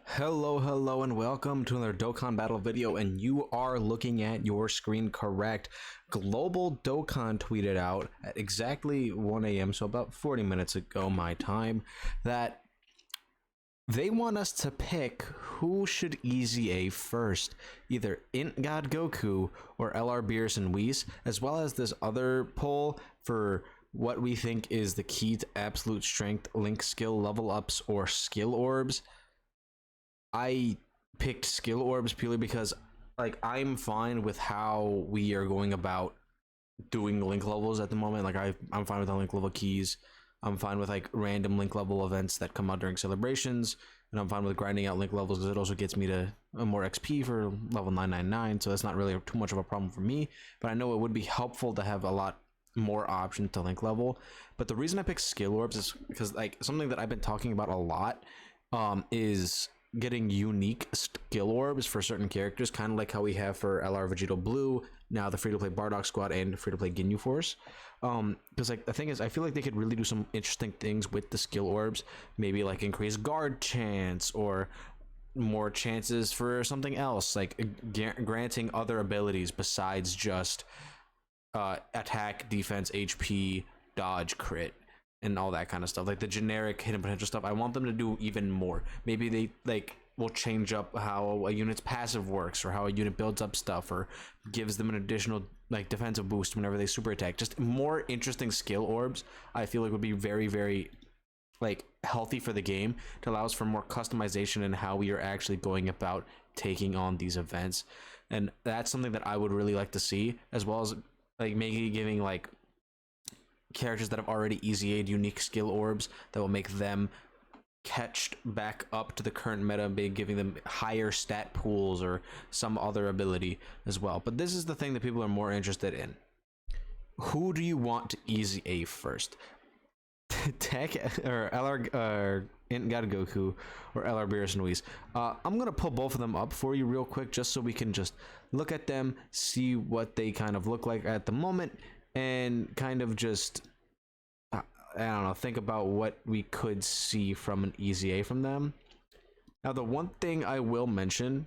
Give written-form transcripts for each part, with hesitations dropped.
Hello, and welcome to another Dokkan battle video, and you are looking at your screen correct. Global Dokkan tweeted out at exactly 1 a.m., so about 40 minutes ago my time, that they want us to pick who should EZA first, either Int God Goku or LR BEERUS Whis, as well as this other poll for what we think is the key to absolute strength, link skill level ups, or skill orbs. I picked skill orbs purely because like I'm fine with how we are going about doing link levels at the moment. Like I'm fine with the link level keys. I'm fine with like random link level events that come out during celebrations, and I'm fine with grinding out link levels because it also gets me to more XP for level 999, so that's not really too much of a problem for me. But I know it would be helpful to have a lot more options to link level. But the reason I picked skill orbs is because like something that I've been talking about a lot is getting unique skill orbs for certain characters, kind of like how we have for LR Vegito Blue, now the free-to-play Bardock Squad, and free-to-play Ginyu Force. Because like the thing is, I feel like they could really do some interesting things with the skill orbs, maybe like increase guard chance or more chances for something else, like granting other abilities besides just attack, defense, HP, dodge, crit, and all that kind of stuff, like the generic hidden potential stuff. I want them to do even more. Maybe they like will change up how a unit's passive works, or how a unit builds up stuff, or gives them an additional like defensive boost whenever they super attack. Just more interesting skill orbs I feel like would be very like healthy for the game, to allow us for more customization in how we are actually going about taking on these events. And that's something that I would really like to see, as well as like maybe giving like characters that have already EZA'd unique skill orbs that will make them catched back up to the current meta, by giving them higher stat pools or some other ability as well. But this is the thing that people are more interested in. Who do you want to EZA first? Tech or LR Int God Goku or LR BEERUS Whis? I'm gonna pull both of them up for you real quick, just so we can just look at them, see what they kind of look like at the moment, and kind of just I don't know, think about what we could see from an EZA from them. Now, the one thing I will mention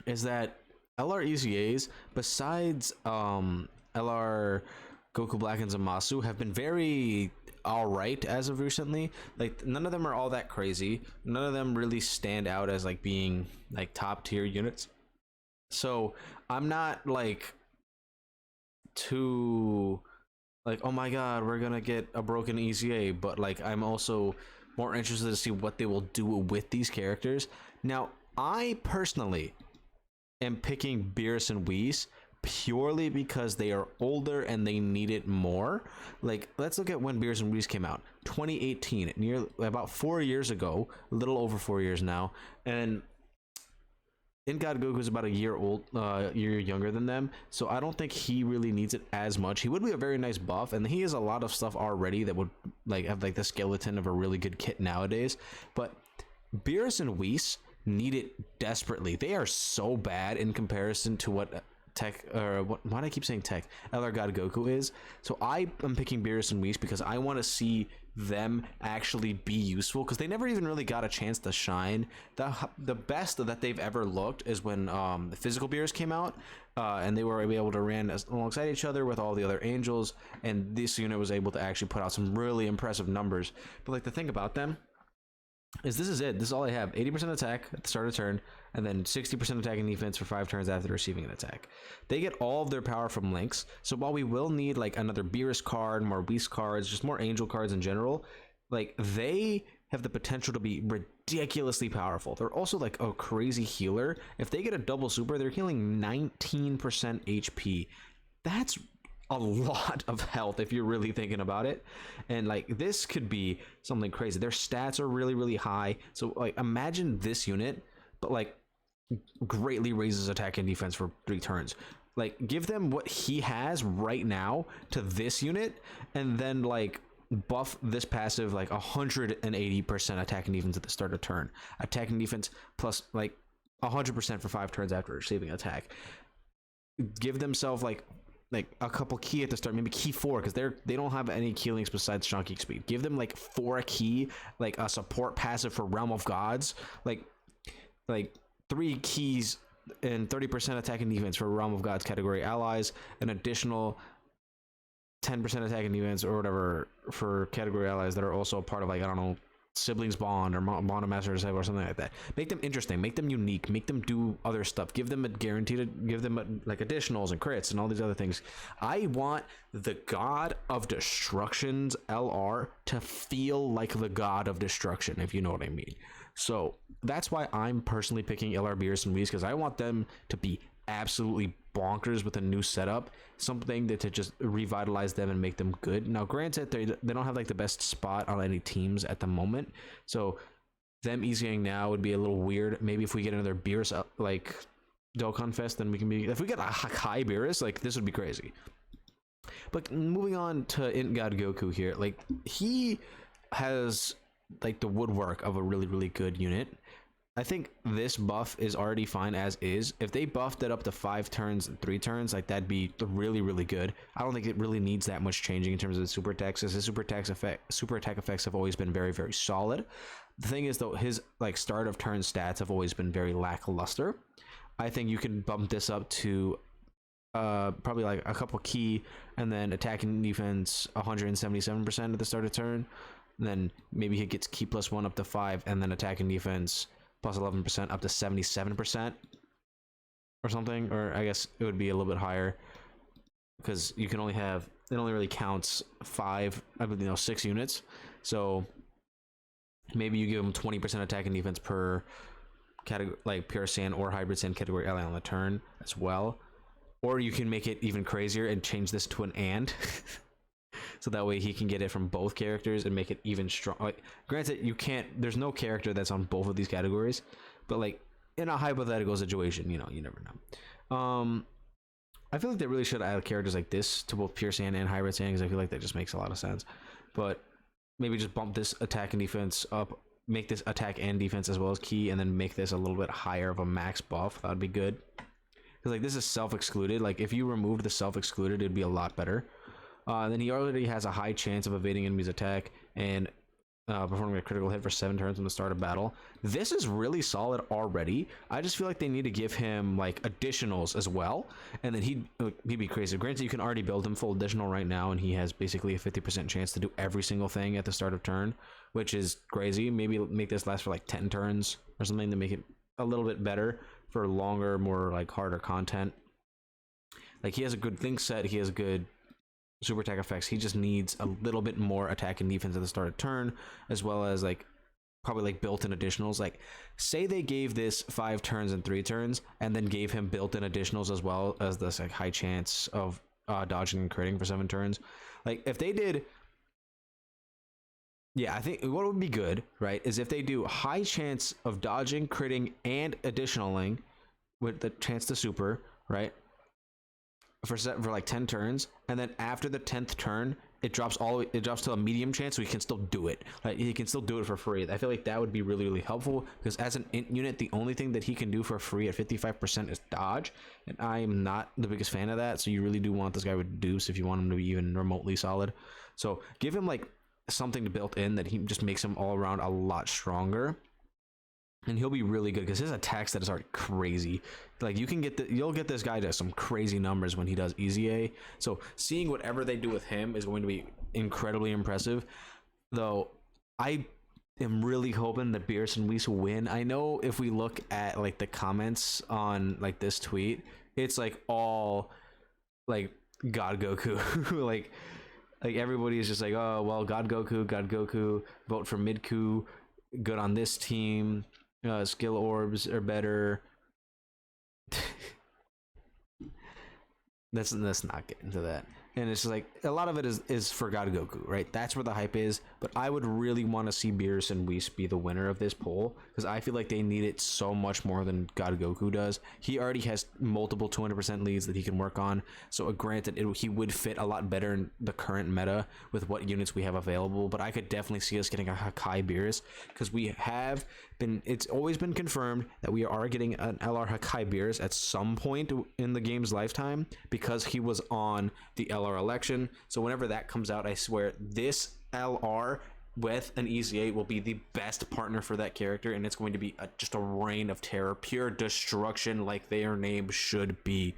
is that LR EZAs, besides LR Goku Black and Zamasu, have been very alright as of recently. Like none of them are all that crazy. None of them really stand out as like being like top tier units. So I'm not like too like, oh my god, we're gonna get a broken EZA, but like I'm also more interested to see what they will do with these characters. Now, I personally am picking BEERUS Whis purely because they are older and they need it more. Like, let's look at when BEERUS Whis came out, 2018, near about 4 years ago, a little over 4 years now, and Int God Goku is about a year younger than them, so I don't think he really needs it as much. He would be a very nice buff, and he has a lot of stuff already that would like have like the skeleton of a really good kit nowadays. But BEERUS Whis need it desperately. They are so bad in comparison to what Tech, or why do I keep saying Tech? LR God Goku is. So I am picking BEERUS Whis because I want to see them actually be useful, because they never even really got a chance to shine. The best that they've ever looked is when the physical BEERUS came out, and they were able to run alongside each other with all the other angels, and this unit was able to actually put out some really impressive numbers. But like the thing about them is this is it. This is all I have. 80% attack at the start of turn, and then 60% attack and defense for 5 turns after receiving an attack. They get all of their power from links, so while we will need like another BEERUS card, more Whis cards, just more angel cards in general, like they have the potential to be ridiculously powerful. They're also like a crazy healer. If they get a double super, they're healing 19% HP. That's a lot of health if you're really thinking about it, and like this could be something crazy. Their stats are really high, so like imagine this unit but like greatly raises attack and defense for 3 turns. Like give them what he has right now to this unit, and then like buff this passive like 180% attack and defense at the start of turn, attack and defense plus like 100% for 5 turns after receiving attack. Give themselves like a couple key at the start, maybe key 4, because they don't have any key links besides chunky speed. Give them like 4 key, like a support passive for Realm of Gods, like like 3 keys and 30% attack and defense for Realm of Gods category allies, an additional 10% attack and defense or whatever for category allies that are also part of, like, I don't know, Siblings Bond or Bond of Masters or something like that. Make them interesting, make them unique, make them do other stuff, give them a guarantee to give them like additionals and crits and all these other things. I want the God of Destruction's LR to feel like the God of Destruction, if you know what I mean. So that's why I'm personally picking LR BEERUS and WHIS, because I want them to be absolutely bonkers with a new setup, something that to just revitalize them and make them good. Now granted, they don't have like the best spot on any teams at the moment, so them easying now would be a little weird. Maybe if we get another BEERUS like Dokkan Fest, then we can be, if we get a high BEERUS, like this would be crazy. But moving on to Int God Goku here, like he has like the woodwork of a really good unit. I think this buff is already fine as is. If they buffed it up to 5 turns and 3 turns, like that'd be really good. I don't think it really needs that much changing in terms of the super attacks. His super attack effects have always been very solid. The thing is though, his like start of turn stats have always been very lackluster. I think you can bump this up to probably like a couple key, and then attack and defense 177% at the start of turn. And then maybe he gets key +1 up to 5, and then attack and defense plus 11% up to 77% or something. Or I guess it would be a little bit higher, because you can only have, it only really counts 5, I mean, 6 units. So maybe you give them 20% attack and defense per category, like pure sand or hybrid sand category ally on the turn as well. Or you can make it even crazier and change this to an and so that way he can get it from both characters and make it even strong. Like granted, you can't, there's no character that's on both of these categories, but like in a hypothetical situation, you know, you never know. I feel like they really should add characters like this to both pure sand and hybrid sand, because I feel like that just makes a lot of sense. But maybe just bump this attack and defense up, make this attack and defense as well as key, and then make this a little bit higher of a max buff. That would be good, because like this is self-excluded. Like if you removed the self-excluded, it'd be a lot better. Then he already has a high chance of evading enemies' attack and performing a critical hit for 7 turns from the start of battle. This is really solid already. I just feel like they need to give him like additionals as well, and then he'd be crazy. Granted, you can already build him full additional right now, and he has basically a 50% chance to do every single thing at the start of turn, which is crazy. Maybe make this last for like 10 turns or something to make it a little bit better for longer, more like harder content. Like he has a good link set, he has good super attack effects. He just needs a little bit more attack and defense at the start of turn, as well as like probably like built-in additionals. Like say they gave this 5 turns and 3 turns, and then gave him built-in additionals as well as this like high chance of dodging and critting for 7 turns. Like if they did, yeah, I think what would be good, right, is if they do high chance of dodging, critting, and additionaling with the chance to super, right, for like 10 turns, and then after the 10th turn it drops to a medium chance, so he can still do it. Like he can still do it for free. I feel like that would be really helpful, because as an int unit, the only thing that he can do for free at 55% is dodge, and I'm not the biggest fan of that. So you really do want this guy with deuce if you want him to be even remotely solid. So give him like something to built in that he just makes him all around a lot stronger, and he'll be really good, because his attack stat is already crazy. Like you can get you'll get this guy to some crazy numbers when he does EZA. So seeing whatever they do with him is going to be incredibly impressive. Though I am really hoping that BEERUS and WHIS win. I know if we look at like the comments on like this tweet, it's like all like God Goku. like everybody is just like, oh well, God Goku, vote for Midku, good on this team. Skill orbs are better. let's not get into that. And it's just like a lot of it is for God Goku, right? That's where the hype is. But I would really want to see BEERUS and WHIS be the winner of this poll, because I feel like they need it so much more than God Goku does. He already has multiple 200% leads that he can work on. So granted, he would fit a lot better in the current meta with what units we have available. But I could definitely see us getting a Hakai BEERUS, because we have been, it's always been confirmed that we are getting an LR Hakai BEERUS at some point in the game's lifetime, because he was on the LR election. So whenever that comes out, I swear this LR with an EZA will be the best partner for that character, and it's going to be just a reign of terror, pure destruction, like their name should be.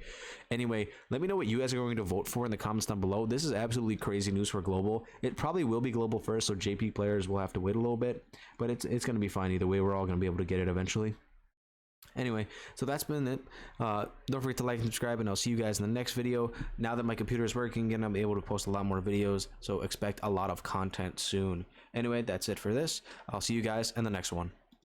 Anyway, let me know what you guys are going to vote for in the comments down below. This is absolutely crazy news for global. It probably will be global first, so JP players will have to wait a little bit, but it's going to be fine either way. We're all going to be able to get it eventually. Anyway, so that's been it. Don't forget to like and subscribe, and I'll see you guys in the next video. Now that my computer is working again, I'm able to post a lot more videos, so expect a lot of content soon. Anyway, that's it for this. I'll see you guys in the next one.